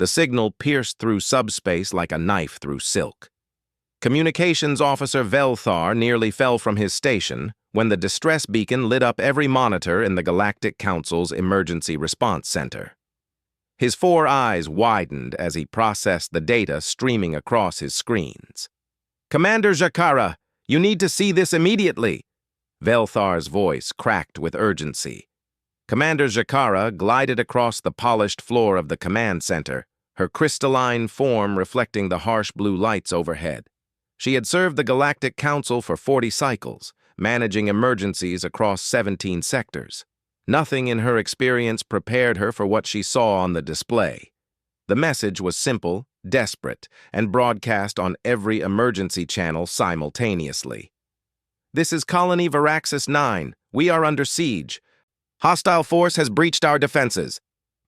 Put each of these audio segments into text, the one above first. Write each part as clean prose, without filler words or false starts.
The signal pierced through subspace like a knife through silk. Communications Officer Velthar nearly fell from his station when the distress beacon lit up every monitor in the Galactic Council's Emergency Response Center. His 4 eyes widened as he processed the data streaming across his screens. "Commander Jakara, you need to see this immediately!" Velthar's voice cracked with urgency. Commander Jakara glided across the polished floor of the command center, her crystalline form reflecting the harsh blue lights overhead. She had served the Galactic Council for 40 cycles, managing emergencies across 17 sectors. Nothing in her experience prepared her for what she saw on the display. The message was simple, desperate, and broadcast on every emergency channel simultaneously. "This is Colony Varaxis 9. We are under siege. Hostile force has breached our defenses.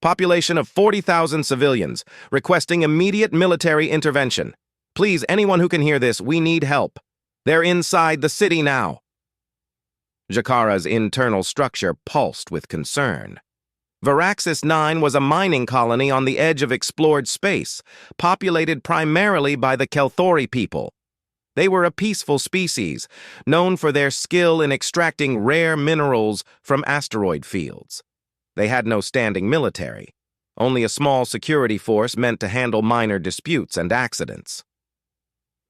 Population of 40,000 civilians, requesting immediate military intervention. Please, anyone who can hear this, we need help. They're inside the city now." Jakara's internal structure pulsed with concern. Varaxis 9 was a mining colony on the edge of explored space, populated primarily by the Kelthori people. They were a peaceful species, known for their skill in extracting rare minerals from asteroid fields. They had no standing military, only a small security force meant to handle minor disputes and accidents.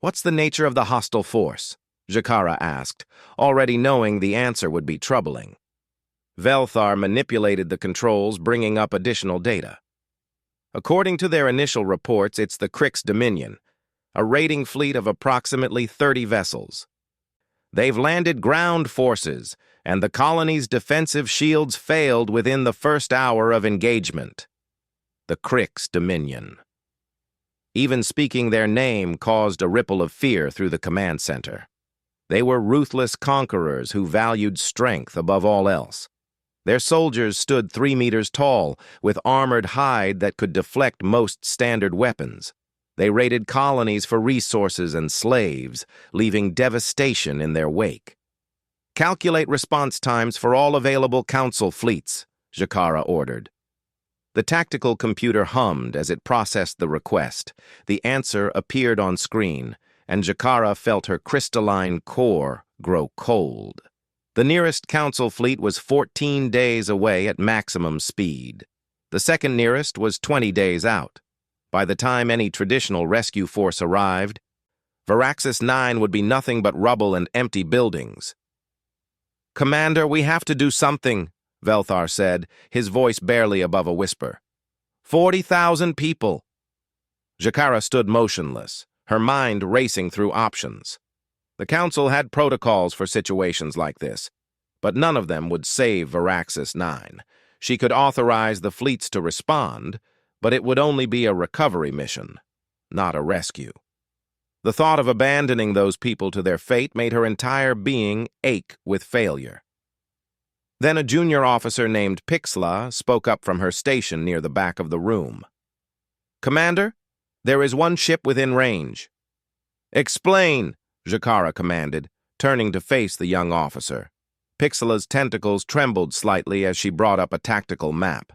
"What's the nature of the hostile force?" Jakara asked, already knowing the answer would be troubling. Velthar manipulated the controls, bringing up additional data. According to their initial reports, it's the Krix Dominion, a raiding fleet of approximately 30 vessels. They've landed ground forces, and the colony's defensive shields failed within the first hour of engagement. The Krix Dominion. Even speaking their name caused a ripple of fear through the command center. They were ruthless conquerors who valued strength above all else. Their soldiers stood 3 meters tall, with armored hide that could deflect most standard weapons. They raided colonies for resources and slaves, leaving devastation in their wake. "Calculate response times for all available council fleets," Jakara ordered. The tactical computer hummed as it processed the request. The answer appeared on screen, and Jakara felt her crystalline core grow cold. The nearest council fleet was 14 days away at maximum speed. The second nearest was 20 days out. By the time any traditional rescue force arrived, Varaxis 9 would be nothing but rubble and empty buildings. "Commander, we have to do something," Velthar said, his voice barely above a whisper. 40,000 people. Jakara stood motionless, her mind racing through options. The Council had protocols for situations like this, but none of them would save Varaxis 9. She could authorize the fleets to respond, but it would only be a recovery mission, not a rescue. The thought of abandoning those people to their fate made her entire being ache with failure. Then a junior officer named Pixla spoke up from her station near the back of the room. "Commander, there is one ship within range." "Explain," Jakara commanded, turning to face the young officer. Pixela's tentacles trembled slightly as she brought up a tactical map.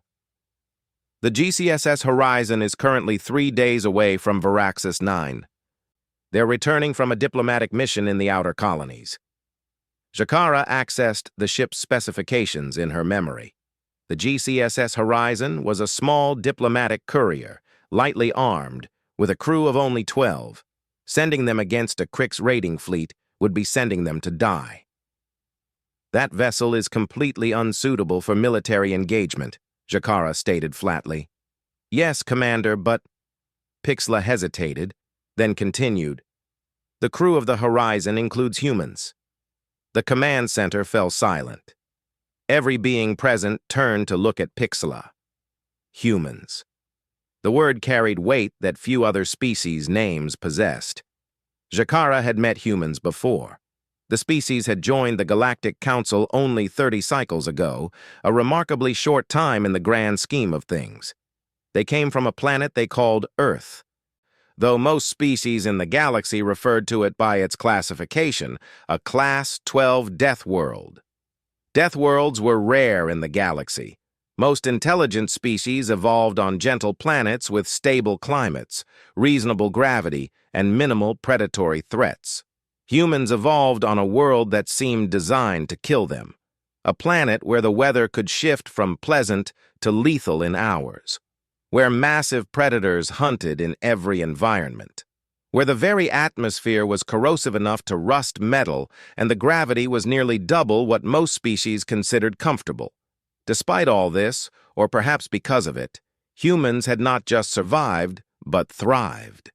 "The GCSS Horizon is currently 3 days away from Varaxis 9. They're returning from a diplomatic mission in the outer colonies." Jakara accessed the ship's specifications in her memory. The GCSS Horizon was a small diplomatic courier, lightly armed, with a crew of only 12. Sending them against a Krix raiding fleet would be sending them to die. "That vessel is completely unsuitable for military engagement," Jakara stated flatly. "Yes, Commander, but—" Pixla hesitated, then continued. "The crew of the Horizon includes humans." The command center fell silent. Every being present turned to look at Pixla. Humans. The word carried weight that few other species' names possessed. Jakara had met humans before. The species had joined the Galactic Council only 30 cycles ago, a remarkably short time in the grand scheme of things. They came from a planet they called Earth, though most species in the galaxy referred to it by its classification, a Class 12 Deathworld. Deathworlds were rare in the galaxy, Most intelligent species evolved on gentle planets with stable climates, reasonable gravity, and minimal predatory threats. Humans evolved on a world that seemed designed to kill them, a planet where the weather could shift from pleasant to lethal in hours, where massive predators hunted in every environment, where the very atmosphere was corrosive enough to rust metal and the gravity was nearly double what most species considered comfortable. Despite all this, or perhaps because of it, humans had not just survived, but thrived.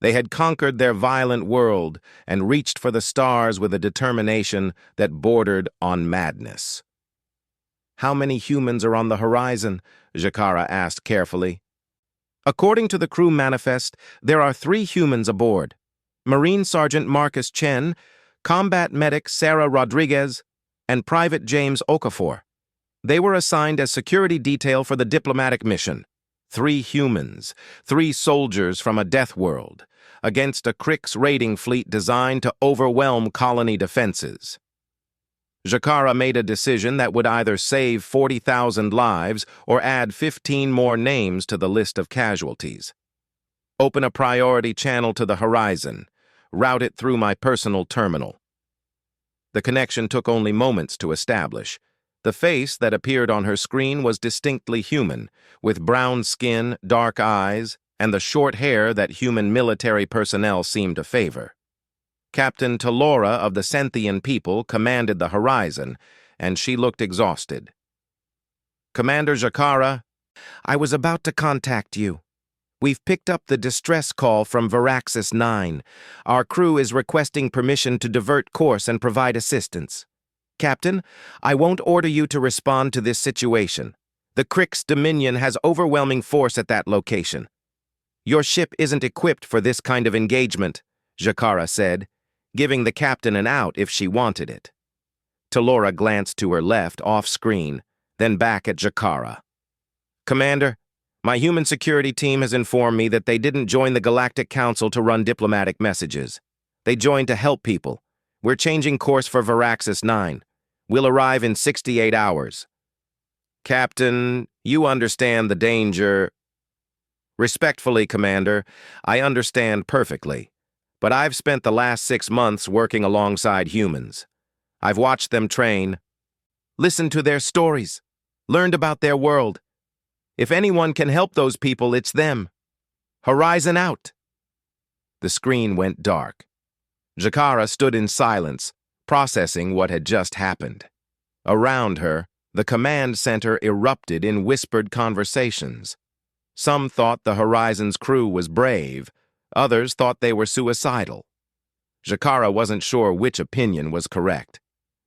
They had conquered their violent world and reached for the stars with a determination that bordered on madness. "How many humans are on the horizon?" Jakara asked carefully. "According to the crew manifest, there are 3 humans aboard. Marine Sergeant Marcus Chen, Combat Medic Sarah Rodriguez, and Private James Okafor. They were assigned as security detail for the diplomatic mission. 3 humans, 3 soldiers from a death world, against a Krix raiding fleet designed to overwhelm colony defenses." Jakara made a decision that would either save 40,000 lives or add 15 more names to the list of casualties. "Open a priority channel to the horizon. Route it through my personal terminal." The connection took only moments to establish. The face that appeared on her screen was distinctly human, with brown skin, dark eyes, and the short hair that human military personnel seemed to favor. Captain Talora of the Senthian people commanded the horizon, and she looked exhausted. "Commander Jakara, I was about to contact you. We've picked up the distress call from Varaxis 9. Our crew is requesting permission to divert course and provide assistance. Captain, I won't order you to respond to this situation. The Krix Dominion has overwhelming force at that location. Your ship isn't equipped for this kind of engagement," Jakara said, giving the captain an out if she wanted it. Talora glanced to her left, off-screen, then back at Jakara. "Commander, my human security team has informed me that they didn't join the Galactic Council to run diplomatic messages. They joined to help people. We're changing course for Varaxis 9. We'll arrive in 68 hours. Captain, you understand the danger." "Respectfully, Commander, I understand perfectly. But I've spent the last 6 months working alongside humans. I've watched them train, listened to their stories, learned about their world. If anyone can help those people, it's them. Horizon out." The screen went dark. Jakara stood in silence, processing what had just happened. Around her, the command center erupted in whispered conversations. Some thought the Horizon's crew was brave, others thought they were suicidal. Jakara wasn't sure which opinion was correct.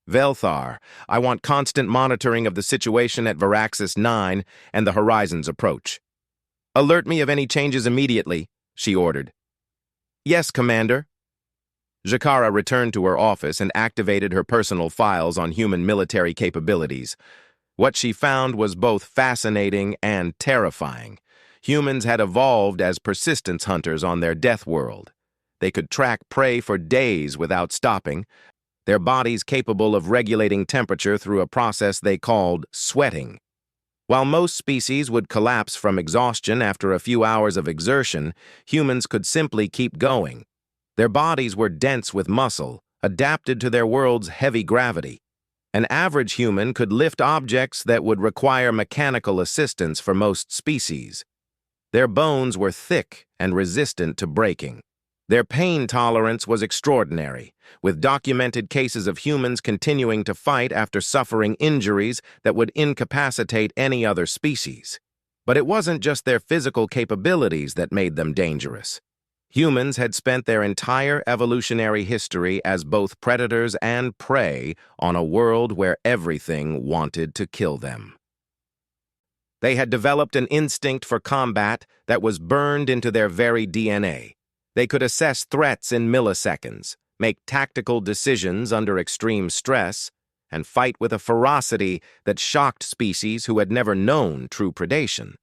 "Velthar, I want constant monitoring of the situation at Varaxis 9 and the Horizon's approach. Alert me of any changes immediately," she ordered. "Yes, Commander." Jakara returned to her office and activated her personal files on human military capabilities. What she found was both fascinating and terrifying. Humans had evolved as persistence hunters on their death world. They could track prey for days without stopping, their bodies capable of regulating temperature through a process they called sweating. While most species would collapse from exhaustion after a few hours of exertion, humans could simply keep going. Their bodies were dense with muscle, adapted to their world's heavy gravity. An average human could lift objects that would require mechanical assistance for most species. Their bones were thick and resistant to breaking. Their pain tolerance was extraordinary, with documented cases of humans continuing to fight after suffering injuries that would incapacitate any other species. But it wasn't just their physical capabilities that made them dangerous. Humans had spent their entire evolutionary history as both predators and prey on a world where everything wanted to kill them. They had developed an instinct for combat that was burned into their very DNA. They could assess threats in milliseconds, make tactical decisions under extreme stress, and fight with a ferocity that shocked species who had never known true predation.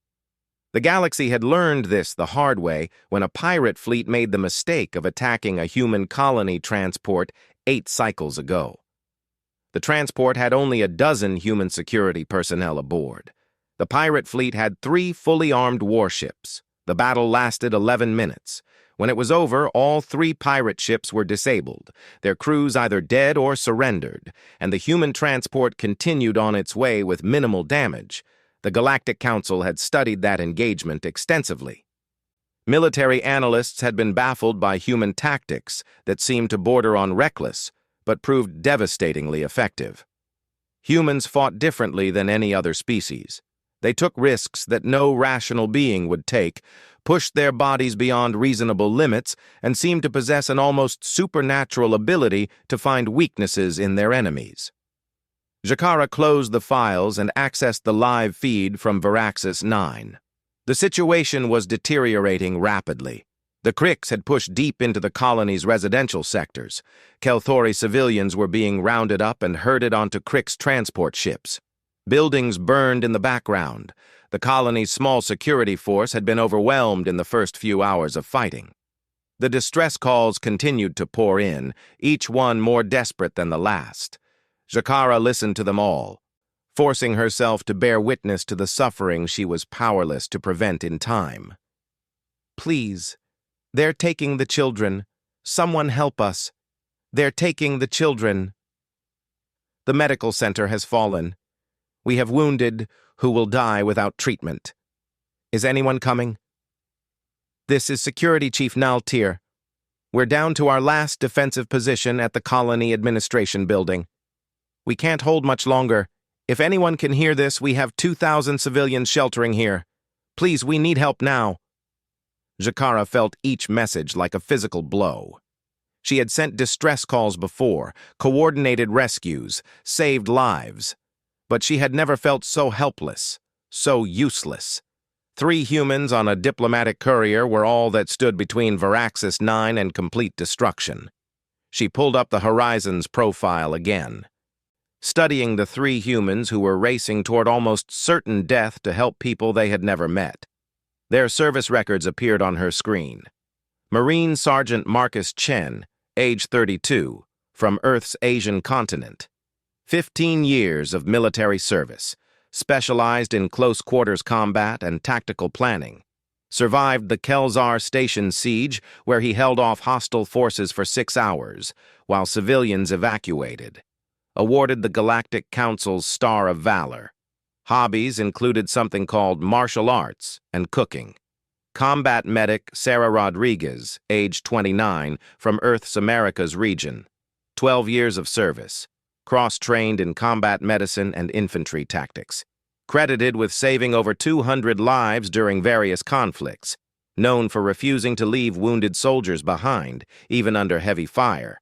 The galaxy had learned this the hard way when a pirate fleet made the mistake of attacking a human colony transport 8 cycles ago. The transport had only a dozen human security personnel aboard. The pirate fleet had 3 fully armed warships. The battle lasted 11 minutes. When it was over, all 3 pirate ships were disabled, their crews either dead or surrendered, and the human transport continued on its way with minimal damage. The Galactic Council had studied that engagement extensively. Military analysts had been baffled by human tactics that seemed to border on reckless, but proved devastatingly effective. Humans fought differently than any other species. They took risks that no rational being would take, pushed their bodies beyond reasonable limits, and seemed to possess an almost supernatural ability to find weaknesses in their enemies. Jakara closed the files and accessed the live feed from Varaxis 9. The situation was deteriorating rapidly. The Krix had pushed deep into the colony's residential sectors. Kelthori civilians were being rounded up and herded onto Krix transport ships. Buildings burned in the background. The colony's small security force had been overwhelmed in the first few hours of fighting. The distress calls continued to pour in, each one more desperate than the last. Jakara listened to them all, forcing herself to bear witness to the suffering she was powerless to prevent in time. "Please, they're taking the children. Someone help us. They're taking the children. The medical center has fallen. We have wounded who will die without treatment. Is anyone coming? This is Security Chief Naltir. We're down to our last defensive position at the Colony Administration Building. We can't hold much longer. If anyone can hear this, we have 2,000 civilians sheltering here. Please, we need help now." Jakara felt each message like a physical blow. She had sent distress calls before, coordinated rescues, saved lives. But she had never felt so helpless, so useless. 3 humans on a diplomatic courier were all that stood between Varaxis 9 and complete destruction. She pulled up the Horizons profile again. Studying the 3 humans who were racing toward almost certain death to help people they had never met. Their service records appeared on her screen. Marine Sergeant Marcus Chen, age 32, from Earth's Asian continent. 15 years of military service, specialized in close-quarters combat and tactical planning. Survived the Kelzar Station siege, where he held off hostile forces for 6 hours, while civilians evacuated. Awarded the Galactic Council's Star of Valor. Hobbies included something called martial arts and cooking. Combat medic Sarah Rodriguez, age 29, from Earth's Americas region. 12 years of service. Cross-trained in combat medicine and infantry tactics. Credited with saving over 200 lives during various conflicts. Known for refusing to leave wounded soldiers behind, even under heavy fire.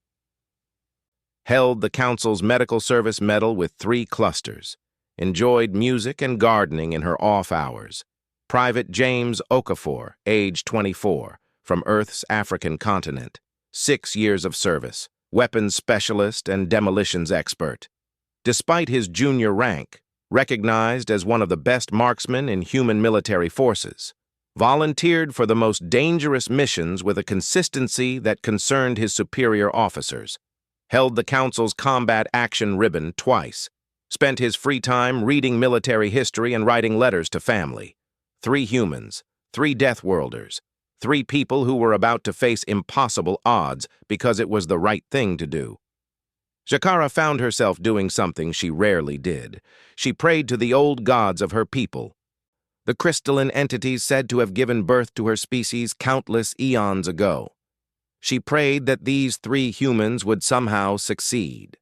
Held the Council's Medical Service Medal with 3 clusters. Enjoyed music and gardening in her off hours. Private James Okafor, age 24, from Earth's African continent. 6 years of service. Weapons specialist and demolitions expert. Despite his junior rank, recognized as one of the best marksmen in human military forces. Volunteered for the most dangerous missions with a consistency that concerned his superior officers. Held the Council's Combat Action Ribbon twice. Spent his free time reading military history and writing letters to family. 3 humans, 3 Deathworlders, 3 people who were about to face impossible odds because it was the right thing to do. Jakara found herself doing something she rarely did. She prayed to the old gods of her people. The crystalline entities said to have given birth to her species countless eons ago. She prayed that these 3 humans would somehow succeed.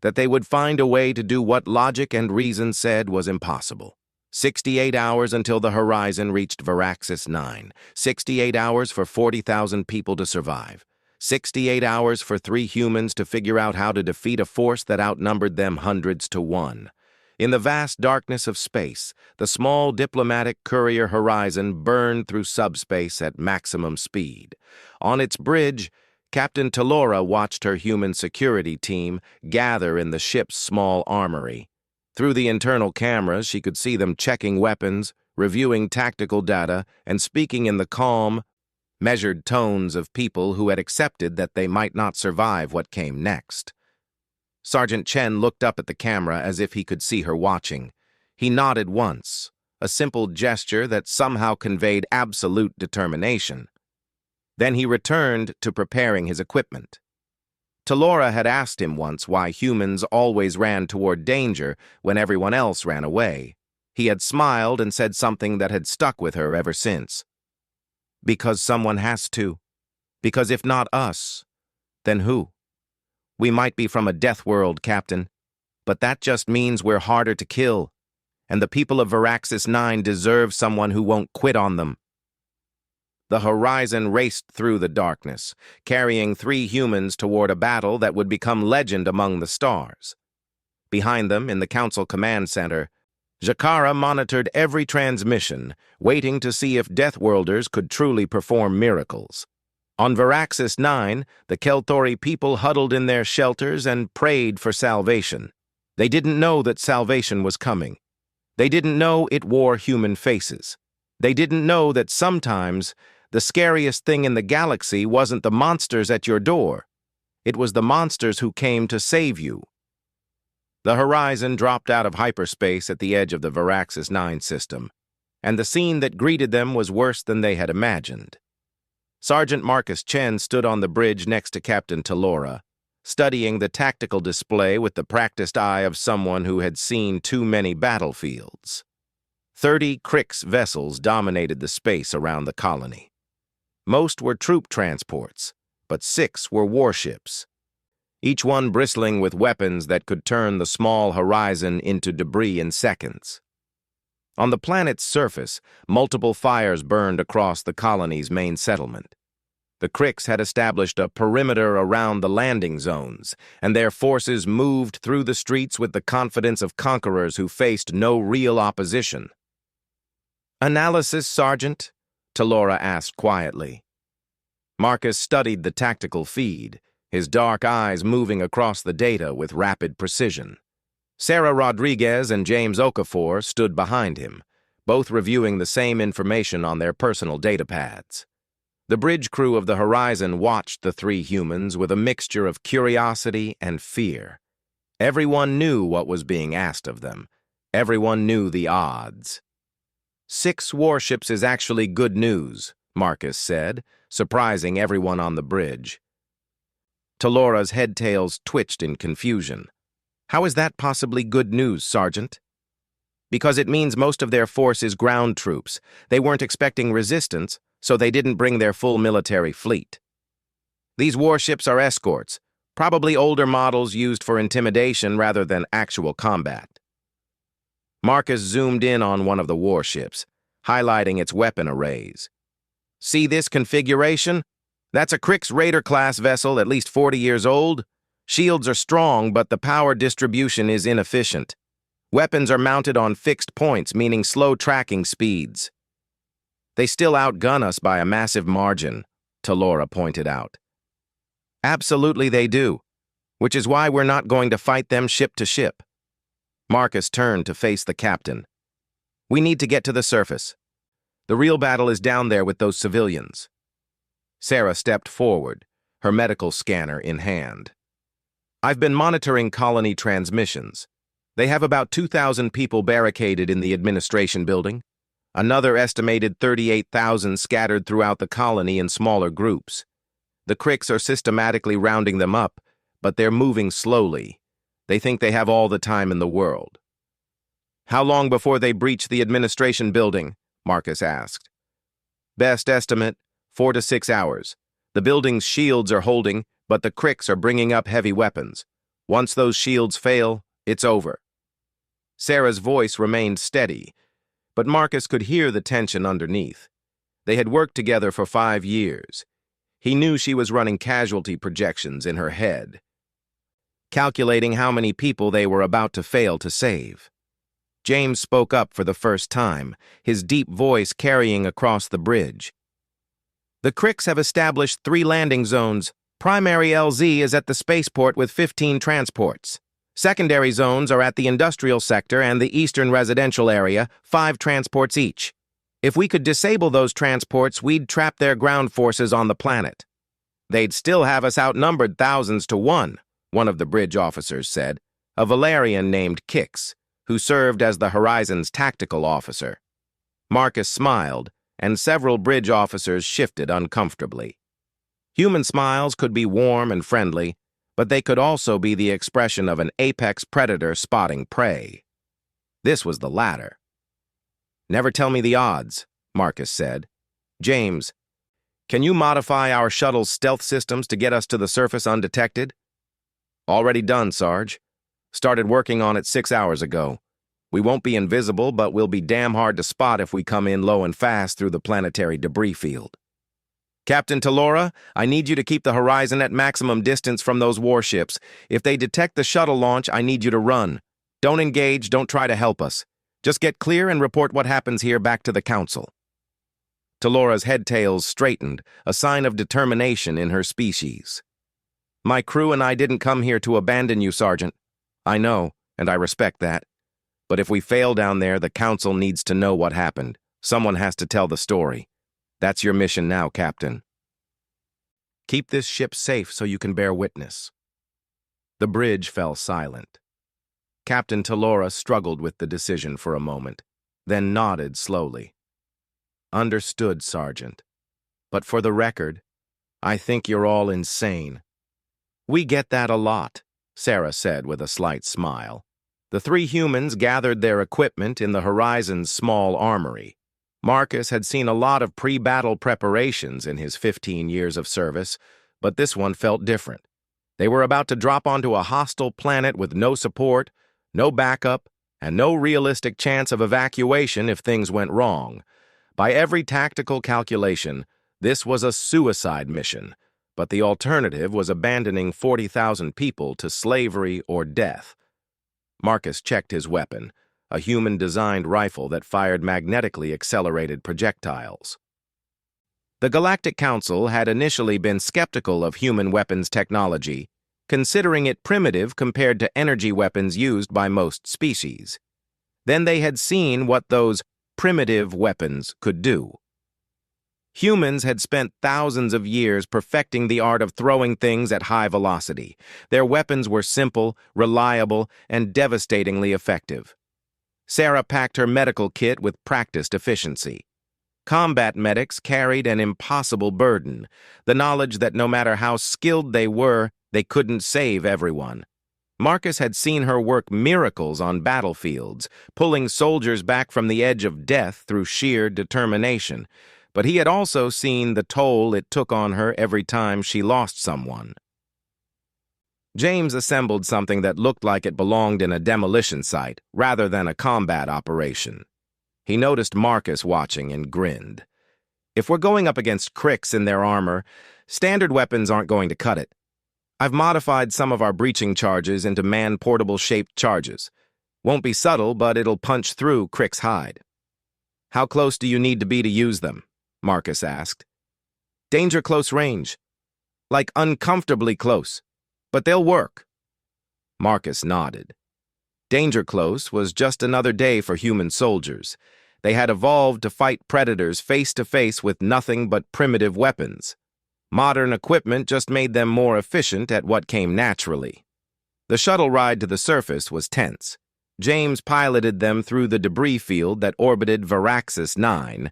That they would find a way to do what logic and reason said was impossible. 68 hours until the horizon reached Varaxis 9. 68 hours for 40,000 people to survive. 68 hours for 3 humans to figure out how to defeat a force that outnumbered them hundreds to 1. In the vast darkness of space, the small diplomatic courier Horizon burned through subspace at maximum speed. On its bridge, Captain Talora watched her human security team gather in the ship's small armory. Through the internal cameras, she could see them checking weapons, reviewing tactical data, and speaking in the calm, measured tones of people who had accepted that they might not survive what came next. Sergeant Chen looked up at the camera as if he could see her watching. He nodded once, a simple gesture that somehow conveyed absolute determination. Then he returned to preparing his equipment. Talora had asked him once why humans always ran toward danger when everyone else ran away. He had smiled and said something that had stuck with her ever since. Because someone has to. Because if not us, then who? We might be from a death world, Captain, but that just means we're harder to kill, and the people of Varaxis 9 deserve someone who won't quit on them. The Horizon raced through the darkness, carrying 3 humans toward a battle that would become legend among the stars. Behind them, in the Council Command Center, Jakara monitored every transmission, waiting to see if Deathworlders could truly perform miracles. On Varaxis 9, the Kelthori people huddled in their shelters and prayed for salvation. They didn't know that salvation was coming. They didn't know it wore human faces. They didn't know that sometimes the scariest thing in the galaxy wasn't the monsters at your door. It was the monsters who came to save you. The Horizon dropped out of hyperspace at the edge of the Varaxis 9 system, and the scene that greeted them was worse than they had imagined. Sergeant Marcus Chen stood on the bridge next to Captain Talora, studying the tactical display with the practiced eye of someone who had seen too many battlefields. 30 Krix vessels dominated the space around the colony. Most were troop transports, but 6 were warships, each one bristling with weapons that could turn the small Horizon into debris in seconds. On the planet's surface, multiple fires burned across the colony's main settlement. The Krix had established a perimeter around the landing zones, and their forces moved through the streets with the confidence of conquerors who faced no real opposition. "Analysis, Sergeant?" Talora asked quietly. Marcus studied the tactical feed, his dark eyes moving across the data with rapid precision. Sarah Rodriguez and James Okafor stood behind him, both reviewing the same information on their personal datapads. The bridge crew of the Horizon watched the 3 humans with a mixture of curiosity and fear. Everyone knew what was being asked of them. Everyone knew the odds. 6 warships is actually good news, Marcus said, surprising everyone on the bridge. Talora's head-tails twitched in confusion. "How is that possibly good news, Sergeant?" "Because it means most of their force is ground troops. They weren't expecting resistance, so they didn't bring their full military fleet. These warships are escorts, probably older models used for intimidation rather than actual combat." Marcus zoomed in on one of the warships, highlighting its weapon arrays. "See this configuration? That's a Krix Raider-class vessel at least 40 years old. Shields are strong, but the power distribution is inefficient. Weapons are mounted on fixed points, meaning slow tracking speeds. They still outgun us by a massive margin," Talora pointed out. "Absolutely they do, which is why we're not going to fight them ship to ship." Marcus turned to face the captain. "We need to get to the surface. The real battle is down there with those civilians." Sarah stepped forward, her medical scanner in hand. "I've been monitoring colony transmissions. They have about 2,000 people barricaded in the administration building, another estimated 38,000 scattered throughout the colony in smaller groups. The Krix are systematically rounding them up, but they're moving slowly. They think they have all the time in the world." "How long before they breach the administration building?" Marcus asked. "Best estimate, 4 to 6 hours. The building's shields are holding, but the Krix are bringing up heavy weapons. Once those shields fail, it's over." Sarah's voice remained steady, but Marcus could hear the tension underneath. They had worked together for 5 years. He knew she was running casualty projections in her head, calculating how many people they were about to fail to save. James spoke up for the first time, his deep voice carrying across the bridge. "The Krix have established 3 landing zones. Primary LZ is at the spaceport with 15 transports. Secondary zones are at the industrial sector and the eastern residential area, 5 transports each. If we could disable those transports, we'd trap their ground forces on the planet. They'd still have us outnumbered thousands to 1, one of the bridge officers said, a Valerian named Kix, who served as the Horizon's tactical officer. Marcus smiled, and several bridge officers shifted uncomfortably. Human smiles could be warm and friendly, but they could also be the expression of an apex predator spotting prey. This was the latter. "Never tell me the odds," Marcus said. "James, can you modify our shuttle's stealth systems to get us to the surface undetected?" "Already done, Sarge. Started working on it 6 hours ago. We won't be invisible, but we'll be damn hard to spot if we come in low and fast through the planetary debris field. Captain Talora, I need you to keep the horizon at maximum distance from those warships. If they detect the shuttle launch, I need you to run. Don't engage, don't try to help us. Just get clear and report what happens here back to the Council." Talora's head-tails straightened, a sign of determination in her species. "My crew and I didn't come here to abandon you, Sergeant. I know, and I respect that. But if we fail down there, the Council needs to know what happened. Someone has to tell the story. That's your mission now, Captain. Keep this ship safe so you can bear witness." The bridge fell silent. Captain Talora struggled with the decision for a moment, then nodded slowly. "Understood, Sergeant. But for the record, I think you're all insane." "We get that a lot," Sarah said with a slight smile. The three humans gathered their equipment in the Horizon's small armory. Marcus had seen a lot of pre-battle preparations in his 15 years of service, but this one felt different. They were about to drop onto a hostile planet with no support, no backup, and no realistic chance of evacuation if things went wrong. By every tactical calculation, this was a suicide mission, but the alternative was abandoning 40,000 people to slavery or death. Marcus checked his weapon, a human-designed rifle that fired magnetically accelerated projectiles. The Galactic Council had initially been skeptical of human weapons technology, considering it primitive compared to energy weapons used by most species. Then they had seen what those primitive weapons could do. Humans had spent thousands of years perfecting the art of throwing things at high velocity. Their weapons were simple, reliable, and devastatingly effective. Sarah packed her medical kit with practiced efficiency. Combat medics carried an impossible burden, the knowledge that no matter how skilled they were, they couldn't save everyone. Marcus had seen her work miracles on battlefields, pulling soldiers back from the edge of death through sheer determination. But he had also seen the toll it took on her every time she lost someone. James assembled something that looked like it belonged in a demolition site rather than a combat operation. He noticed Marcus watching and grinned. "If we're going up against Cricks in their armor, standard weapons aren't going to cut it. I've modified some of our breaching charges into man-portable shaped charges. Won't be subtle, but it'll punch through Crick's hide." "How close do you need to be to use them?" Marcus asked. "Danger close range. Like uncomfortably close. But they'll work." Marcus nodded. Danger close was just another day for human soldiers. They had evolved to fight predators face-to-face with nothing but primitive weapons. Modern equipment just made them more efficient at what came naturally. The shuttle ride to the surface was tense. James piloted them through the debris field that orbited Varaxis 9,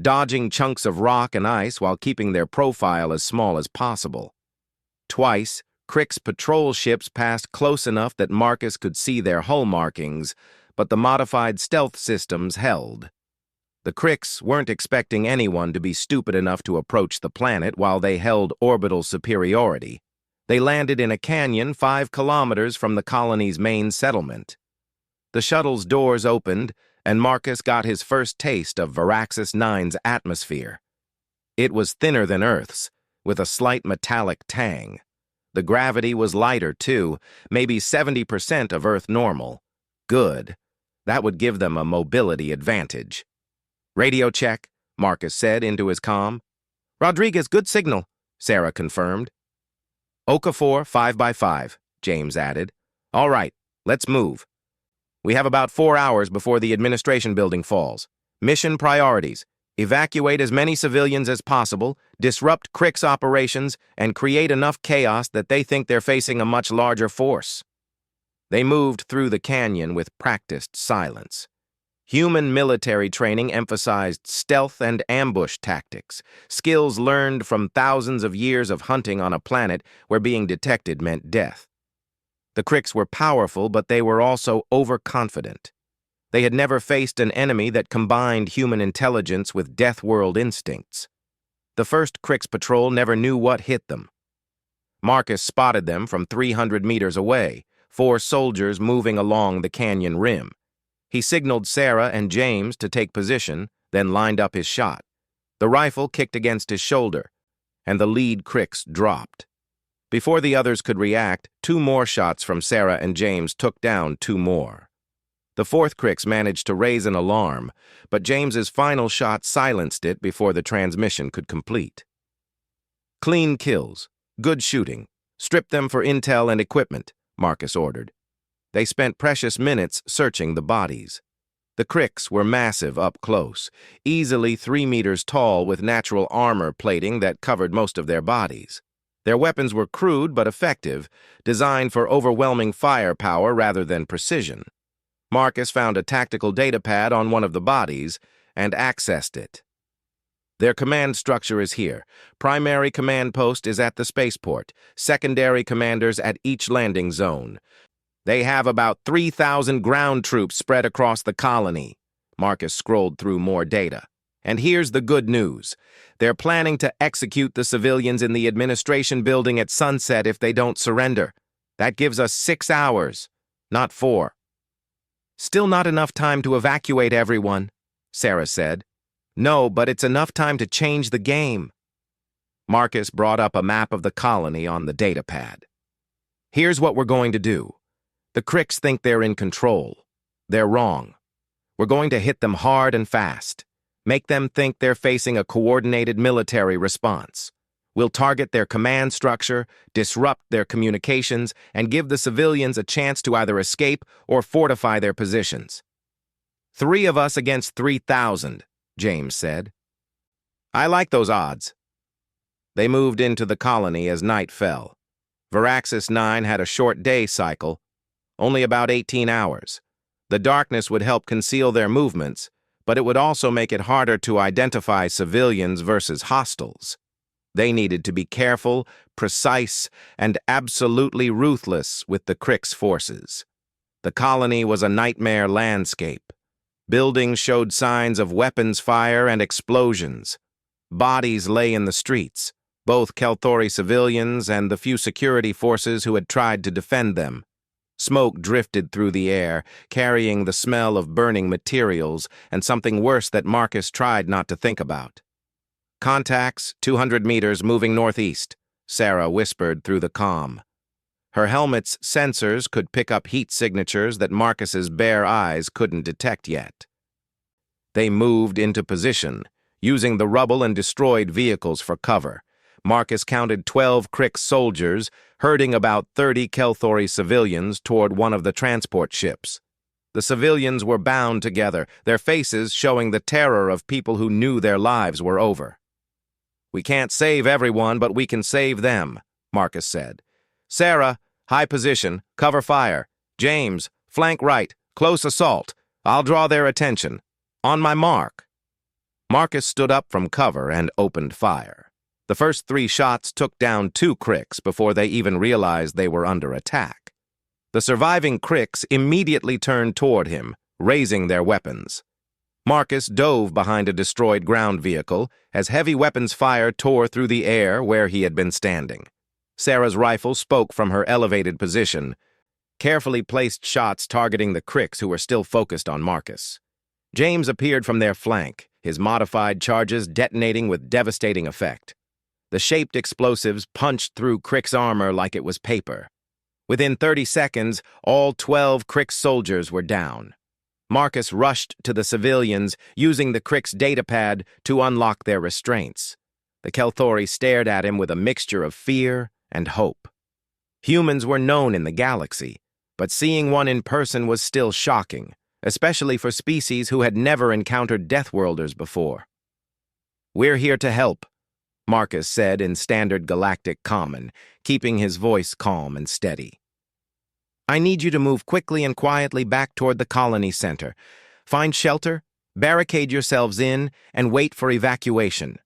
dodging chunks of rock and ice while keeping their profile as small as possible. Twice, Crick's patrol ships passed close enough that Marcus could see their hull markings, but the modified stealth systems held. The Cricks weren't expecting anyone to be stupid enough to approach the planet while they held orbital superiority. They landed in a canyon 5 kilometers from the colony's main settlement. The shuttle's doors opened, and Marcus got his first taste of Varaxis 9's atmosphere. It was thinner than Earth's, with a slight metallic tang. The gravity was lighter, too, maybe 70% of Earth normal. Good. That would give them a mobility advantage. "Radio check," Marcus said into his comm. "Rodriguez, good signal," Sarah confirmed. "Okafor 5x5, James added. "All right, let's move. We have about 4 hours before the administration building falls. Mission priorities: evacuate as many civilians as possible, disrupt Crick's operations, and create enough chaos that they think they're facing a much larger force." They moved through the canyon with practiced silence. Human military training emphasized stealth and ambush tactics, skills learned from thousands of years of hunting on a planet where being detected meant death. The Krix were powerful, but they were also overconfident. They had never faced an enemy that combined human intelligence with Deathworld instincts. The first Krix patrol never knew what hit them. Marcus spotted them from 300 meters away, 4 soldiers moving along the canyon rim. He signaled Sarah and James to take position, then lined up his shot. The rifle kicked against his shoulder, and the lead Krix dropped. Before the others could react, 2 more shots from Sarah and James took down 2 more. The 4th Krix managed to raise an alarm, but James's final shot silenced it before the transmission could complete. Clean kills, good shooting. Strip them for intel and equipment, Marcus ordered. They spent precious minutes searching the bodies. The Krix were massive up close, easily 3 meters tall with natural armor plating that covered most of their bodies. Their weapons were crude but effective, designed for overwhelming firepower rather than precision. Marcus found a tactical datapad on one of the bodies and accessed it. Their command structure is here. Primary command post is at the spaceport, secondary commanders at each landing zone. They have about 3,000 ground troops spread across the colony. Marcus scrolled through more data. And here's the good news. They're planning to execute the civilians in the administration building at sunset if they don't surrender. That gives us 6 hours, not 4. Still not enough time to evacuate everyone, Sarah said. No, but it's enough time to change the game. Marcus brought up a map of the colony on the datapad. Here's what we're going to do. The Krix think they're in control. They're wrong. We're going to hit them hard and fast. Make them think they're facing a coordinated military response. We'll target their command structure, disrupt their communications, and give the civilians a chance to either escape or fortify their positions. 3 of us against 3,000, James said. I like those odds. They moved into the colony as night fell. Veraxis 9 had a short day cycle, only about 18 hours. The darkness would help conceal their movements, but it would also make it harder to identify civilians versus hostiles. They needed to be careful, precise, and absolutely ruthless with the Krix forces. The colony was a nightmare landscape. Buildings showed signs of weapons fire and explosions. Bodies lay in the streets, both Kelthori civilians and the few security forces who had tried to defend them. Smoke drifted through the air, carrying the smell of burning materials and something worse that Marcus tried not to think about. Contacts, 200 meters moving northeast, Sarah whispered through the comm. Her helmet's sensors could pick up heat signatures that Marcus's bare eyes couldn't detect yet. They moved into position, using the rubble and destroyed vehicles for cover. Marcus counted 12 Krix soldiers, herding about 30 Kelthori civilians toward one of the transport ships. The civilians were bound together, their faces showing the terror of people who knew their lives were over. We can't save everyone, but we can save them, Marcus said. Sarah, high position, cover fire. James, flank right, close assault. I'll draw their attention. On my mark. Marcus stood up from cover and opened fire. The first 3 shots took down 2 Krix before they even realized they were under attack. The surviving Krix immediately turned toward him, raising their weapons. Marcus dove behind a destroyed ground vehicle as heavy weapons fire tore through the air where he had been standing. Sarah's rifle spoke from her elevated position, carefully placed shots targeting the Krix who were still focused on Marcus. James appeared from their flank, his modified charges detonating with devastating effect. The shaped explosives punched through Krix armor like it was paper. Within 30 seconds, all 12 Krix soldiers were down. Marcus rushed to the civilians, using the Krix datapad to unlock their restraints. The Kelthori stared at him with a mixture of fear and hope. Humans were known in the galaxy, but seeing one in person was still shocking, especially for species who had never encountered Deathworlders before. We're here to help, Marcus said in standard galactic common, keeping his voice calm and steady. I need you to move quickly and quietly back toward the colony center. Find shelter, barricade yourselves in, and wait for evacuation.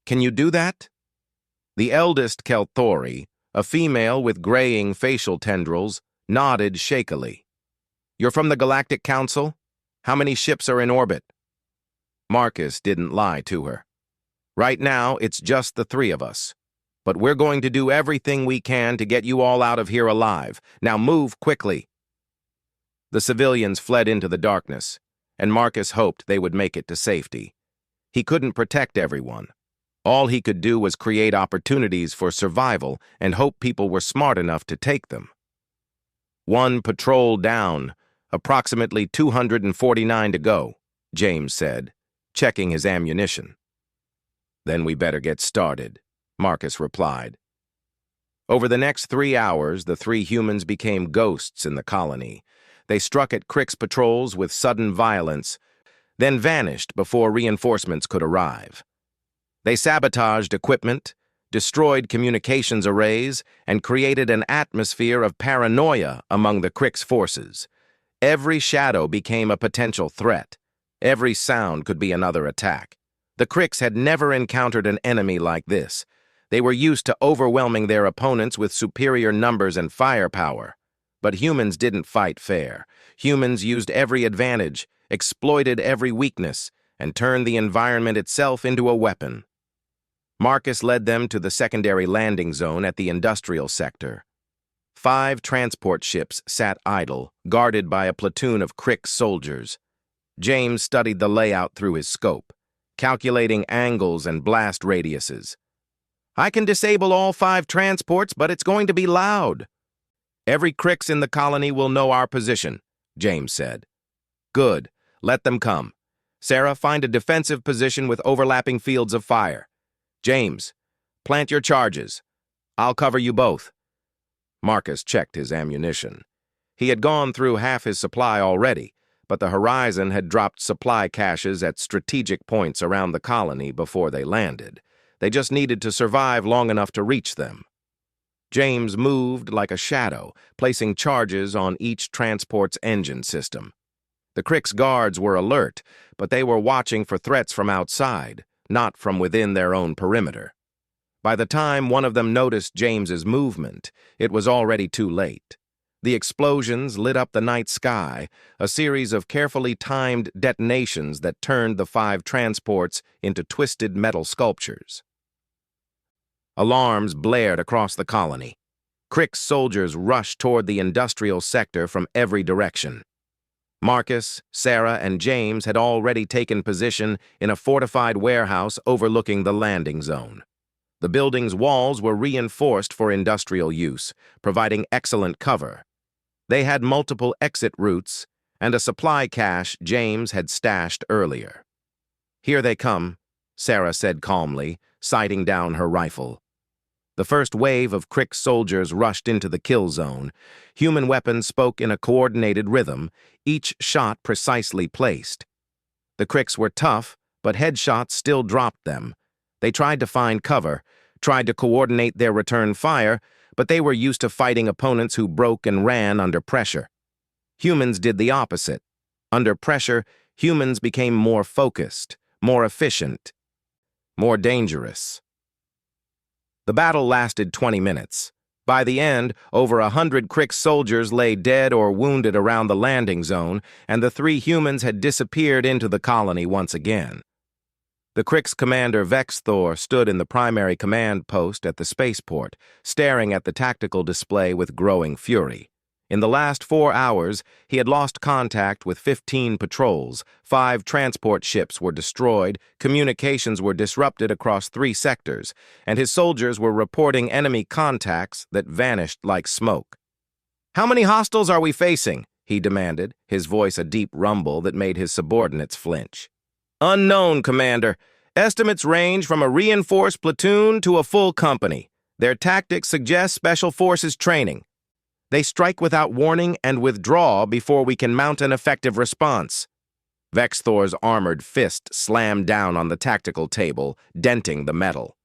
Can you do that? The eldest Kelthori, a female with graying facial tendrils, nodded shakily. You're from the Galactic Council? How many ships are in orbit? Marcus didn't lie to her. Right now, it's just the three of us. But we're going to do everything we can to get you all out of here alive. Now move quickly. The civilians fled into the darkness, and Marcus hoped they would make it to safety. He couldn't protect everyone. All he could do was create opportunities for survival and hope people were smart enough to take them. One patrol down, approximately 249 to go, James said, checking his ammunition. Then we better get started, Marcus replied. Over the next 3 hours, the three humans became ghosts in the colony. They struck at Crick's patrols with sudden violence, then vanished before reinforcements could arrive. They sabotaged equipment, destroyed communications arrays, and created an atmosphere of paranoia among the Crick's forces. Every shadow became a potential threat. Every sound could be another attack. The Cricks had never encountered an enemy like this. They were used to overwhelming their opponents with superior numbers and firepower. But humans didn't fight fair. Humans used every advantage, exploited every weakness, and turned the environment itself into a weapon. Marcus led them to the secondary landing zone at the industrial sector. 5 transport ships sat idle, guarded by a platoon of Crick soldiers. James studied the layout through his scope, calculating angles and blast radiuses. I can disable all 5 transports, but it's going to be loud. Every Cricks in the colony will know our position, James said. Good. Let them come. Sarah, find a defensive position with overlapping fields of fire. James, plant your charges. I'll cover you both. Marcus checked his ammunition. He had gone through half his supply already, but the Horizon had dropped supply caches at strategic points around the colony before they landed. They just needed to survive long enough to reach them. James moved like a shadow, placing charges on each transport's engine system. The Crick's guards were alert, but they were watching for threats from outside, not from within their own perimeter. By the time one of them noticed James's movement, it was already too late. The explosions lit up the night sky, a series of carefully timed detonations that turned the 5 transports into twisted metal sculptures. Alarms blared across the colony. Crick's soldiers rushed toward the industrial sector from every direction. Marcus, Sarah, and James had already taken position in a fortified warehouse overlooking the landing zone. The building's walls were reinforced for industrial use, providing excellent cover. They had multiple exit routes and a supply cache James had stashed earlier. Here they come, Sarah said calmly, sighting down her rifle. The first wave of Crick soldiers rushed into the kill zone. Human weapons spoke in a coordinated rhythm, each shot precisely placed. The Cricks were tough, but headshots still dropped them. They tried to find cover, tried to coordinate their return fire, but they were used to fighting opponents who broke and ran under pressure. Humans did the opposite. Under pressure, humans became more focused, more efficient, more dangerous. The battle lasted 20 minutes. By the end, over 100 Crick soldiers lay dead or wounded around the landing zone, and the 3 humans had disappeared into the colony once again. The Crick's commander Vexthor stood in the primary command post at the spaceport, staring at the tactical display with growing fury. In the last 4 hours, he had lost contact with 15 patrols, 5 transport ships were destroyed, communications were disrupted across 3 sectors, and his soldiers were reporting enemy contacts that vanished like smoke. "How many hostiles are we facing?" he demanded, his voice a deep rumble that made his subordinates flinch. "Unknown, Commander. Estimates range from a reinforced platoon to a full company. Their tactics suggest Special Forces training. They strike without warning and withdraw before we can mount an effective response." Vexthor's armored fist slammed down on the tactical table, denting the metal.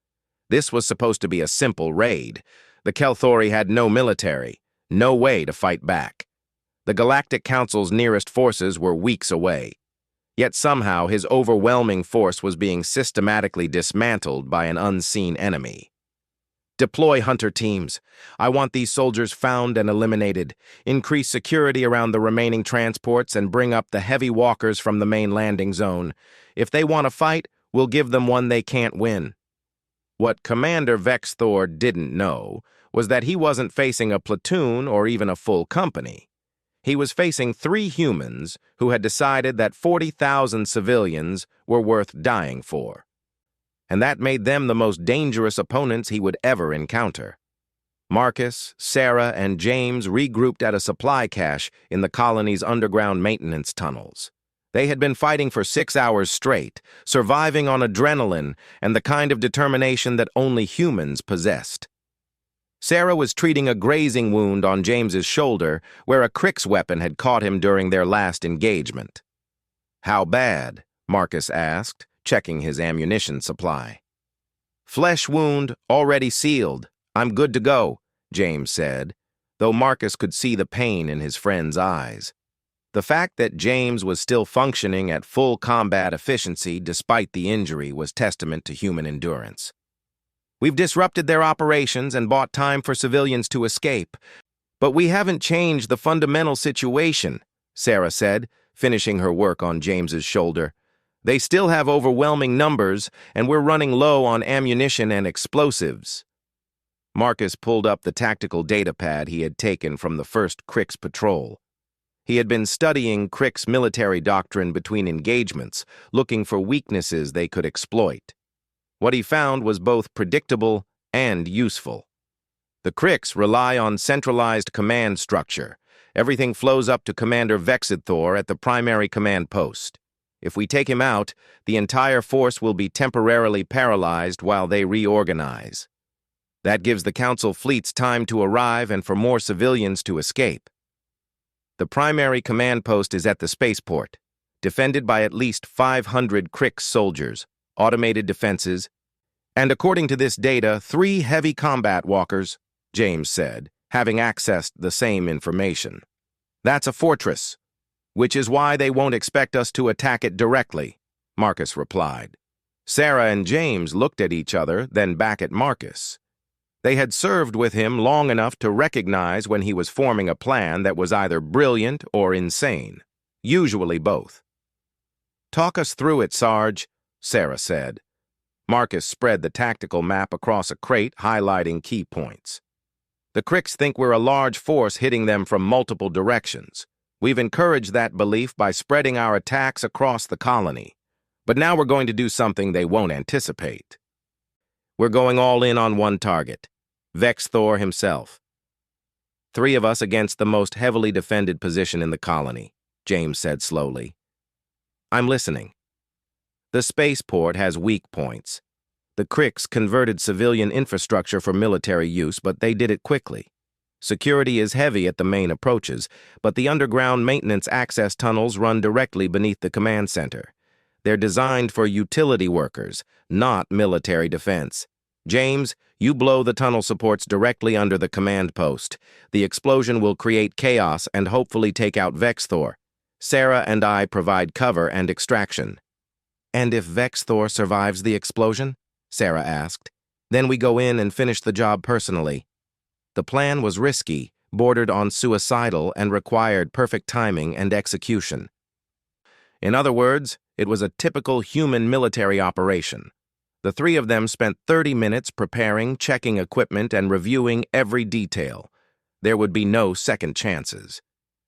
This was supposed to be a simple raid. The Kelthori had no military, no way to fight back. The Galactic Council's nearest forces were weeks away. Yet somehow his overwhelming force was being systematically dismantled by an unseen enemy. Deploy hunter teams. I want these soldiers found and eliminated. Increase security around the remaining transports and bring up the heavy walkers from the main landing zone. If they want to fight, we'll give them one they can't win. What Commander Vexthor didn't know was that he wasn't facing a platoon or even a full company. He was facing 3 humans who had decided that 40,000 civilians were worth dying for. And that made them the most dangerous opponents he would ever encounter. Marcus, Sarah, and James regrouped at a supply cache in the colony's underground maintenance tunnels. They had been fighting for 6 hours straight, surviving on adrenaline and the kind of determination that only humans possessed. Sarah was treating a grazing wound on James's shoulder where a Crix weapon had caught him during their last engagement. "How bad?" Marcus asked, checking his ammunition supply. "Flesh wound, already sealed. I'm good to go," James said, though Marcus could see the pain in his friend's eyes. The fact that James was still functioning at full combat efficiency despite the injury was testament to human endurance. "We've disrupted their operations and bought time for civilians to escape, but we haven't changed the fundamental situation," Sarah said, finishing her work on James's shoulder. "They still have overwhelming numbers, and we're running low on ammunition and explosives." Marcus pulled up the tactical datapad he had taken from the first Crix patrol. He had been studying Crix military doctrine between engagements, looking for weaknesses they could exploit. What he found was both predictable and useful. The Crix rely on centralized command structure. Everything flows up to Commander Vexthor at the primary command post. If we take him out, the entire force will be temporarily paralyzed while they reorganize. That gives the Council fleets time to arrive and for more civilians to escape. The primary command post is at the spaceport, defended by at least 500 Crix soldiers, automated defenses, and according to this data, 3 heavy combat walkers, James said, having accessed the same information. "That's a fortress, which is why they won't expect us to attack it directly," Marcus replied. Sarah and James looked at each other, then back at Marcus. They had served with him long enough to recognize when he was forming a plan that was either brilliant or insane, usually both. "Talk us through it, Sarge," Sarah said. Marcus spread the tactical map across a crate, highlighting key points. "The Crix think we're a large force hitting them from multiple directions. We've encouraged that belief by spreading our attacks across the colony. But now we're going to do something they won't anticipate. We're going all in on one target, Vexthor himself. 3 of us against the most heavily defended position in the colony," James said slowly. "I'm listening." "The spaceport has weak points. The Crix converted civilian infrastructure for military use, but they did it quickly. Security is heavy at the main approaches, but the underground maintenance access tunnels run directly beneath the command center. They're designed for utility workers, not military defense. James, you blow the tunnel supports directly under the command post. The explosion will create chaos and hopefully take out Vexthor. Sarah and I provide cover and extraction." "And if Vexthor survives the explosion?" Sarah asked. "Then we go in and finish the job personally." The plan was risky, bordered on suicidal, and required perfect timing and execution. In other words, it was a typical human military operation. The 3 of them spent 30 minutes preparing, checking equipment, and reviewing every detail. There would be no second chances.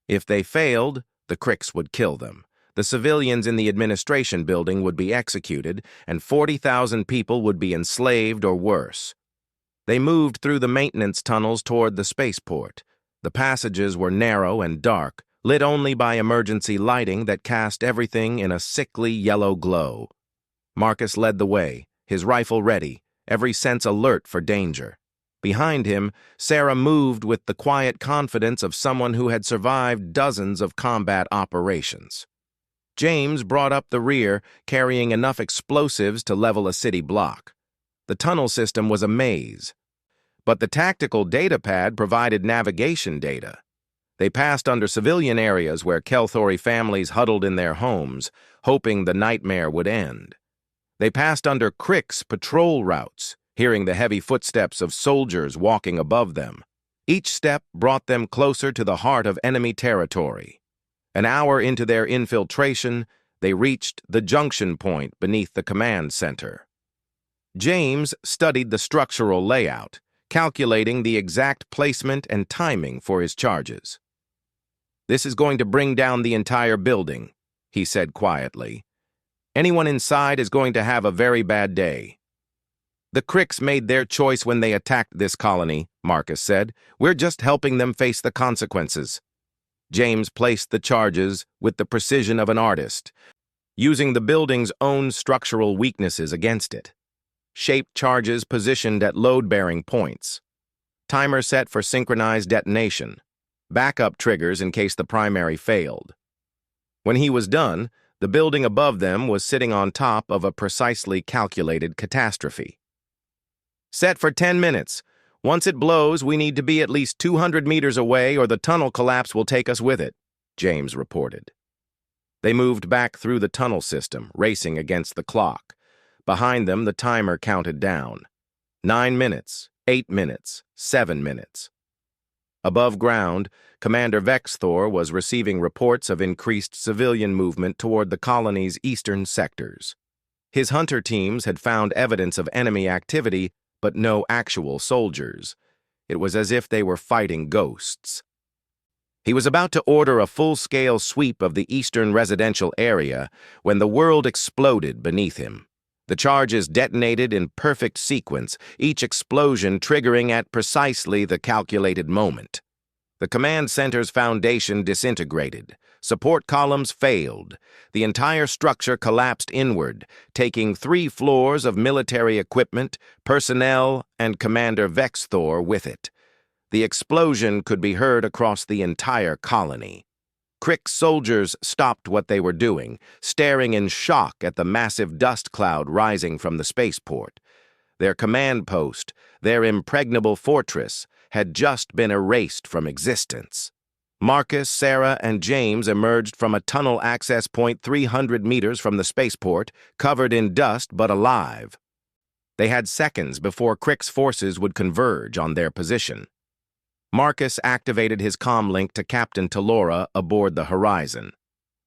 If they failed, the Crix would kill them. The civilians in the administration building would be executed, and 40,000 people would be enslaved or worse. They moved through the maintenance tunnels toward the spaceport. The passages were narrow and dark, lit only by emergency lighting that cast everything in a sickly yellow glow. Marcus led the way, his rifle ready, every sense alert for danger. Behind him, Sarah moved with the quiet confidence of someone who had survived dozens of combat operations. James brought up the rear, carrying enough explosives to level a city block. The tunnel system was a maze, but the tactical datapad provided navigation data. They passed under civilian areas where Kelthori families huddled in their homes, hoping the nightmare would end. They passed under Crick's patrol routes, hearing the heavy footsteps of soldiers walking above them. Each step brought them closer to the heart of enemy territory. An hour into their infiltration, they reached the junction point beneath the command center. James studied the structural layout, calculating the exact placement and timing for his charges. "This is going to bring down the entire building," he said quietly. "Anyone inside is going to have a very bad day." "The Cricks made their choice when they attacked this colony," Marcus said. "We're just helping them face the consequences." James placed the charges with the precision of an artist, using the building's own structural weaknesses against it. Shaped charges positioned at load-bearing points. Timer set for synchronized detonation. Backup triggers in case the primary failed. When he was done, the building above them was sitting on top of a precisely calculated catastrophe. "Set for 10 minutes. Once it blows, we need to be at least 200 meters away or the tunnel collapse will take us with it," James reported. They moved back through the tunnel system, racing against the clock. Behind them, the timer counted down. 9 minutes, 8 minutes, 7 minutes. Above ground, Commander Vexthor was receiving reports of increased civilian movement toward the colony's eastern sectors. His hunter teams had found evidence of enemy activity, but no actual soldiers. It was as if they were fighting ghosts. He was about to order a full-scale sweep of the eastern residential area when the world exploded beneath him. The charges detonated in perfect sequence, each explosion triggering at precisely the calculated moment. The command center's foundation disintegrated. Support columns failed. The entire structure collapsed inward, taking 3 floors of military equipment, personnel, and Commander Vexthor with it. The explosion could be heard across the entire colony. Crick's soldiers stopped what they were doing, staring in shock at the massive dust cloud rising from the spaceport. Their command post, their impregnable fortress, had just been erased from existence. Marcus, Sarah, and James emerged from a tunnel access point 300 meters from the spaceport, covered in dust but alive. They had seconds before Crick's forces would converge on their position. Marcus activated his comm link to Captain Talora aboard the Horizon.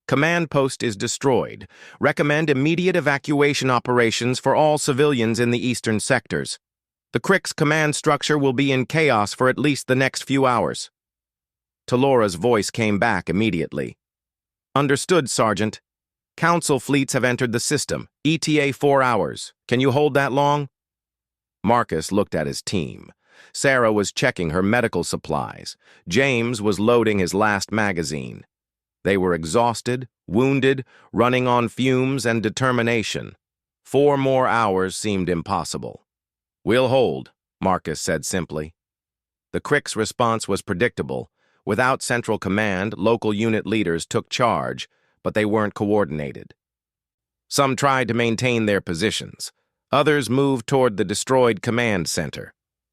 "Command post is destroyed. Recommend immediate evacuation operations for all civilians in the eastern sectors. The Crick's command structure will be in chaos for at least the next few hours." Talora's voice came back immediately. "Understood, Sergeant. Council fleets have entered the system. ETA 4 hours. Can you hold that long?" Marcus looked at his team. Sarah was checking her medical supplies. James was loading his last magazine. They were exhausted, wounded, running on fumes and determination. 4 more hours seemed impossible. "We'll hold," Marcus said simply. The Crick's response was predictable. Without central command, local unit leaders took charge, but they weren't coordinated. Some tried to maintain their positions. Others moved toward the destroyed command center.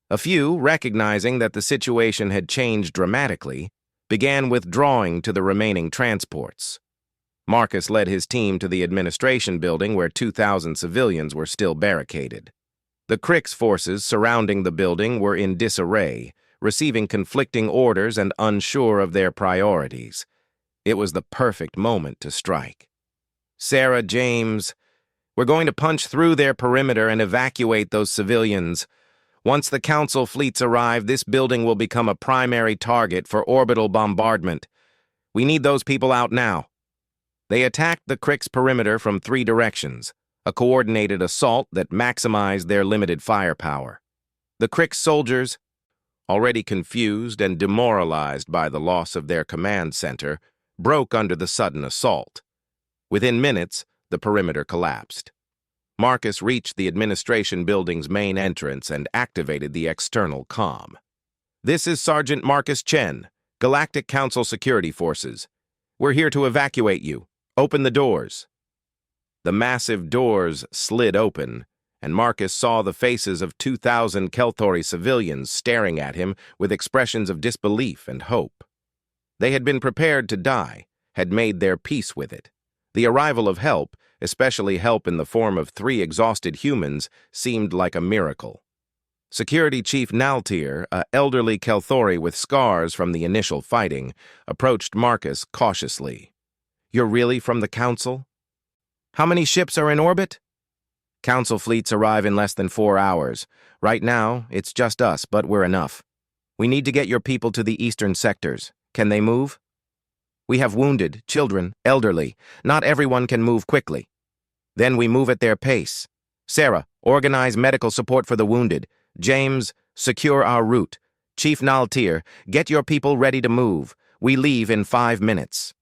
A few, recognizing that the situation had changed dramatically, began withdrawing to the remaining transports. Marcus led his team to the administration building where 2,000 civilians were still barricaded. The Crick's forces surrounding the building were in disarray, receiving conflicting orders and unsure of their priorities. It was the perfect moment to strike. "Sarah, James, we're going to punch through their perimeter and evacuate those civilians. Once the Council fleets arrive, this building will become a primary target for orbital bombardment. We need those people out now." They attacked the Crick's perimeter from 3 directions, a coordinated assault that maximized their limited firepower. The Crick's soldiers, already confused and demoralized by the loss of their command center, broke under the sudden assault. Within minutes, the perimeter collapsed. Marcus reached the administration building's main entrance and activated the external comm. "This is Sergeant Marcus Chen, Galactic Council Security Forces. We're here to evacuate you. Open the doors." The massive doors slid open, and Marcus saw the faces of 2,000 Kelthori civilians staring at him with expressions of disbelief and hope. They had been prepared to die, had made their peace with it. The arrival of help, especially help in the form of 3 exhausted humans, seemed like a miracle. Security Chief Naltir, an elderly Kelthori with scars from the initial fighting, approached Marcus cautiously. "You're really from the Council? How many ships are in orbit?" "Council fleets arrive in less than 4 hours. Right now, it's just us, but we're enough. We need to get your people to the eastern sectors. Can they move?" "We have wounded, children, elderly. Not everyone can move quickly." "Then we move at their pace. Sarah, organize medical support for the wounded. James, secure our route. Chief Naltir, get your people ready to move. We leave in 5 minutes."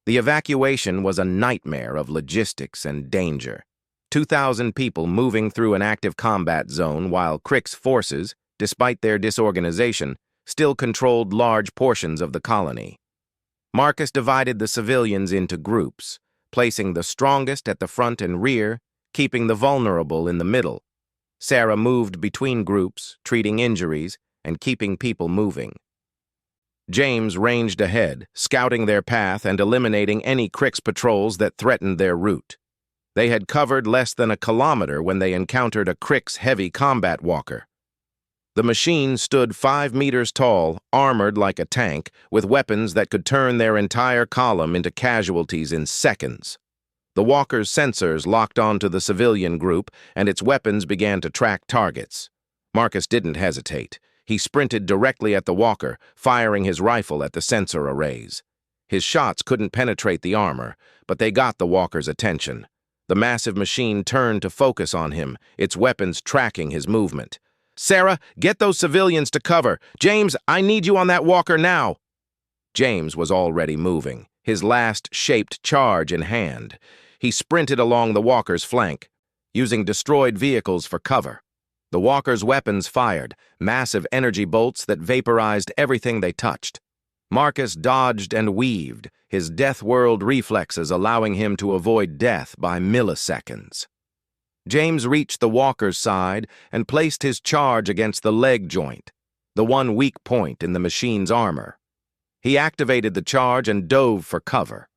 The evacuation was a nightmare of logistics and danger. 2,000 people moving through an active combat zone while Crick's forces, despite their disorganization, still controlled large portions of the colony. Marcus divided the civilians into groups, placing the strongest at the front and rear, keeping the vulnerable in the middle. Sarah moved between groups, treating injuries and keeping people moving. James ranged ahead, scouting their path and eliminating any Crick's patrols that threatened their route. They had covered less than a kilometer when they encountered a Crick's heavy combat walker. The machine stood 5 meters tall, armored like a tank, with weapons that could turn their entire column into casualties in seconds. The walker's sensors locked onto the civilian group, and its weapons began to track targets. Marcus didn't hesitate. He sprinted directly at the walker, firing his rifle at the sensor arrays. His shots couldn't penetrate the armor, but they got the walker's attention. The massive machine turned to focus on him, its weapons tracking his movement. "Sarah, get those civilians to cover. James, I need you on that walker now." James was already moving, his last shaped charge in hand. He sprinted along the walker's flank, using destroyed vehicles for cover. The walker's weapons fired, massive energy bolts that vaporized everything they touched. Marcus dodged and weaved, his death world reflexes allowing him to avoid death by milliseconds. James reached the walker's side and placed his charge against the leg joint, the one weak point in the machine's armor. He activated the charge and dove for cover.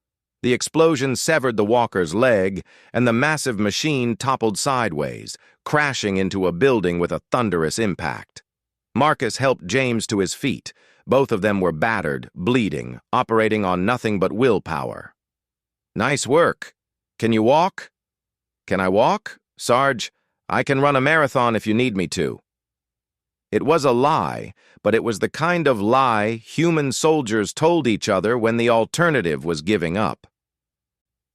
The explosion severed the walker's leg, and the massive machine toppled sideways, crashing into a building with a thunderous impact. Marcus helped James to his feet. Both of them were battered, bleeding, operating on nothing but willpower. "Nice work. Can you walk?" "Can I walk? Sarge, I can run a marathon if you need me to." It was a lie, but it was the kind of lie human soldiers told each other when the alternative was giving up.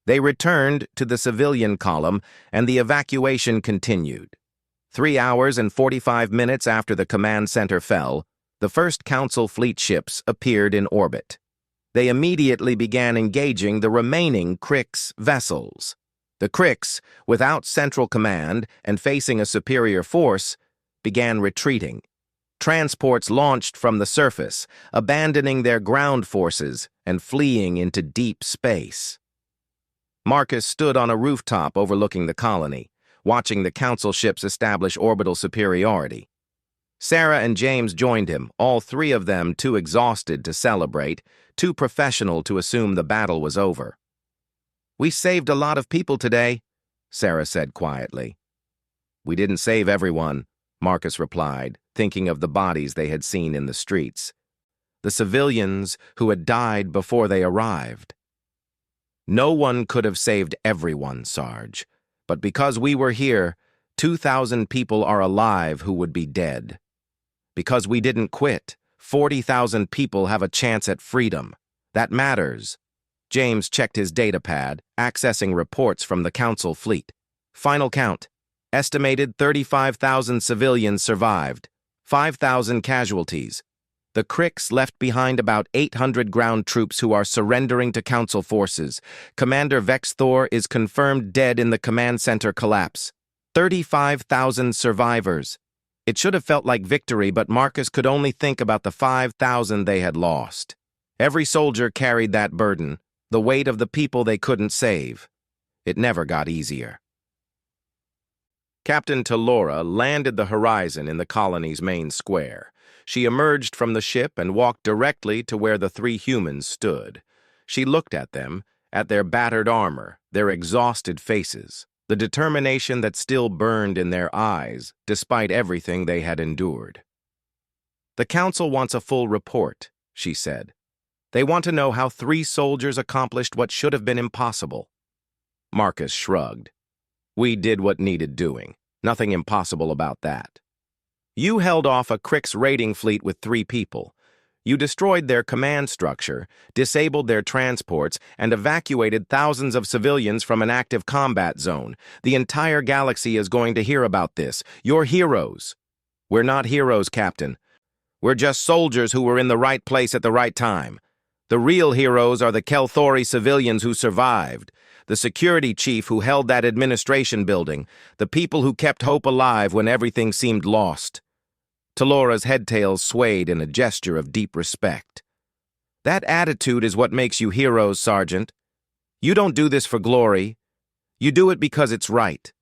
They returned to the civilian column, and the evacuation continued. 3 hours and 45 minutes after the command center fell, the first Council fleet ships appeared in orbit. They immediately began engaging the remaining Crick's vessels. The Cricks, without central command and facing a superior force, began retreating. Transports launched from the surface, abandoning their ground forces and fleeing into deep space. Marcus stood on a rooftop overlooking the colony, watching the Council ships establish orbital superiority. Sarah and James joined him, all 3 of them too exhausted to celebrate, too professional to assume the battle was over. "We saved a lot of people today," Sarah said quietly. "We didn't save everyone," Marcus replied, thinking of the bodies they had seen in the streets. The civilians who had died before they arrived. "No one could have saved everyone, Sarge, but because we were here, 2,000 people are alive who would be dead. Because we didn't quit, 40,000 people have a chance at freedom. That matters." James checked his datapad, accessing reports from the Council fleet. Final count. Estimated 35,000 civilians survived, 5,000 casualties. The Cricks left behind about 800 ground troops who are surrendering to Council forces. Commander Vex Thor is confirmed dead in the command center collapse. 35,000 survivors. It should have felt like victory, but Marcus could only think about the 5,000 they had lost. Every soldier carried that burden, the weight of the people they couldn't save. It never got easier. Captain Talora landed the horizon in the colony's main square. She emerged from the ship and walked directly to where the three humans stood. She looked at them, at their battered armor, their exhausted faces, the determination that still burned in their eyes, despite everything they had endured. "The Council wants a full report," she said. "They want to know how 3 soldiers accomplished what should have been impossible." Marcus shrugged. "We did what needed doing. Nothing impossible about that. You held off a Krix raiding fleet with 3 people. You destroyed their command structure, disabled their transports, and evacuated thousands of civilians from an active combat zone. The entire galaxy is going to hear about this. You're heroes." "We're not heroes, Captain. We're just soldiers who were in the right place at the right time. The real heroes are the Kelthori civilians who survived, the security chief who held that administration building, the people who kept hope alive when everything seemed lost." Talora's headtails swayed in a gesture of deep respect. "That attitude is what makes you heroes, Sergeant. You don't do this for glory. You do it because it's right."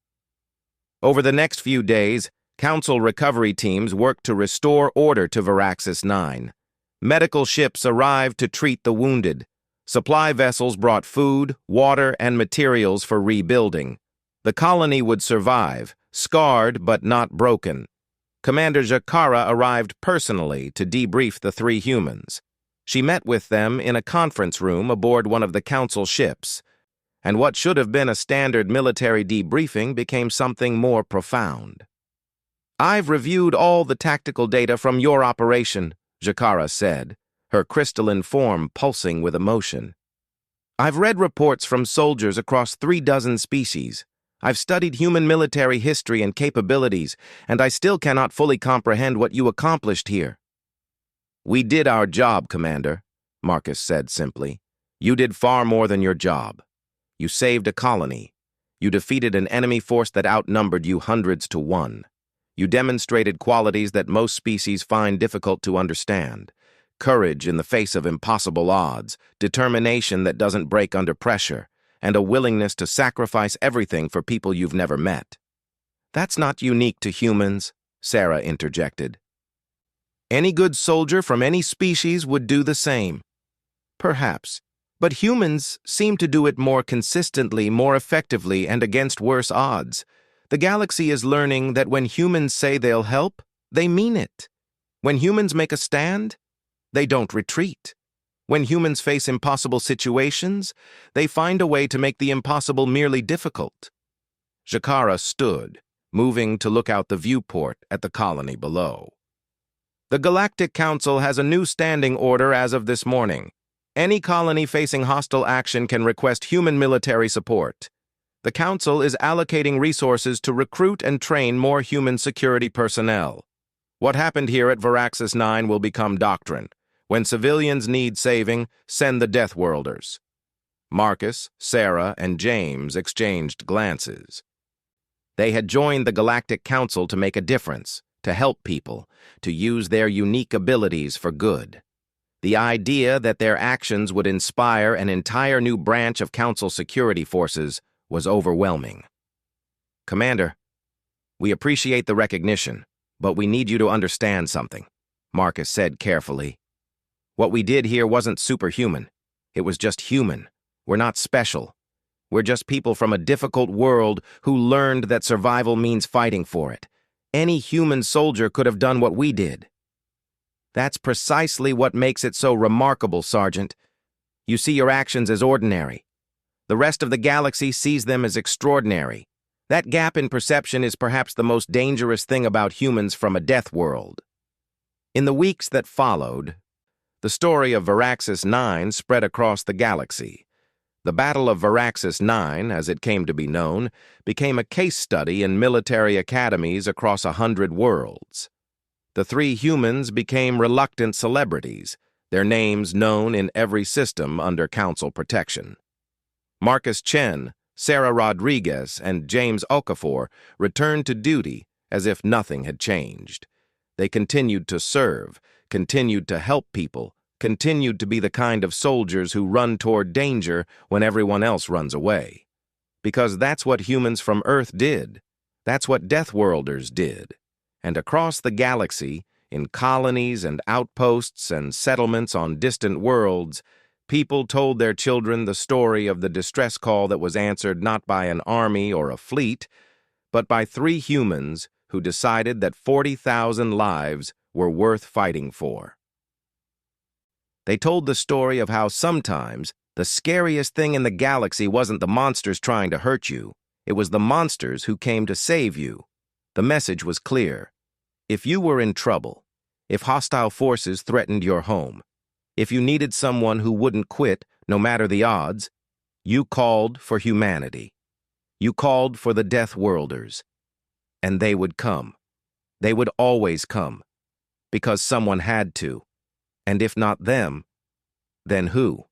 Over the next few days, Council recovery teams worked to restore order to Varaxis 9. Medical ships arrived to treat the wounded. Supply vessels brought food, water, and materials for rebuilding. The colony would survive, scarred but not broken. Commander Jakara arrived personally to debrief the 3 humans. She met with them in a conference room aboard one of the Council ships, and what should have been a standard military debriefing became something more profound. "I've reviewed all the tactical data from your operation," Jakara said, her crystalline form pulsing with emotion. "I've read reports from soldiers across 3 dozen species. I've studied human military history and capabilities, and I still cannot fully comprehend what you accomplished here." "We did our job, Commander," Marcus said simply. "You did far more than your job. You saved a colony. You defeated an enemy force that outnumbered you hundreds to 1. You demonstrated qualities that most species find difficult to understand. Courage in the face of impossible odds, determination that doesn't break under pressure, and a willingness to sacrifice everything for people you've never met." "That's not unique to humans," Sarah interjected. "Any good soldier from any species would do the same." "Perhaps, but humans seem to do it more consistently, more effectively, and against worse odds. The galaxy is learning that when humans say they'll help, they mean it. When humans make a stand, they don't retreat. When humans face impossible situations, they find a way to make the impossible merely difficult." Jakara stood, moving to look out the viewport at the colony below. "The Galactic Council has a new standing order as of this morning. Any colony facing hostile action can request human military support. The Council is allocating resources to recruit and train more human security personnel. What happened here at Varaxis 9 will become doctrine. When civilians need saving, send the Deathworlders." Marcus, Sarah, and James exchanged glances. They had joined the Galactic Council to make a difference, to help people, to use their unique abilities for good. The idea that their actions would inspire an entire new branch of Council security forces was overwhelming. "Commander, we appreciate the recognition, but we need you to understand something," Marcus said carefully. "What we did here wasn't superhuman. It was just human. We're not special. We're just people from a difficult world who learned that survival means fighting for it. Any human soldier could have done what we did." "That's precisely what makes it so remarkable, Sergeant. You see your actions as ordinary. The rest of the galaxy sees them as extraordinary. That gap in perception is perhaps the most dangerous thing about humans from a death world." In the weeks that followed, the story of Varaxis 9 spread across the galaxy. The Battle of Varaxis 9, as it came to be known, became a case study in military academies across 100 worlds. The 3 humans became reluctant celebrities, their names known in every system under Council protection. Marcus Chen, Sarah Rodriguez, and James Okafor returned to duty as if nothing had changed. They continued to serve, continued to help people, continued to be the kind of soldiers who run toward danger when everyone else runs away. Because that's what humans from Earth did. That's what Deathworlders did. And across the galaxy, In colonies and outposts and settlements on distant worlds, people told their children the story of the distress call that was answered not by an army or a fleet, but by three humans who decided that 40,000 lives were worth fighting for. They told the story of how sometimes the scariest thing in the galaxy wasn't the monsters trying to hurt you, it was the monsters who came to save you. The message was clear. If you were in trouble, if hostile forces threatened your home, if you needed someone who wouldn't quit no matter the odds, you called for humanity. You called for the Deathworlders. And they would come. They would always come. Because someone had to. And if not them, then who?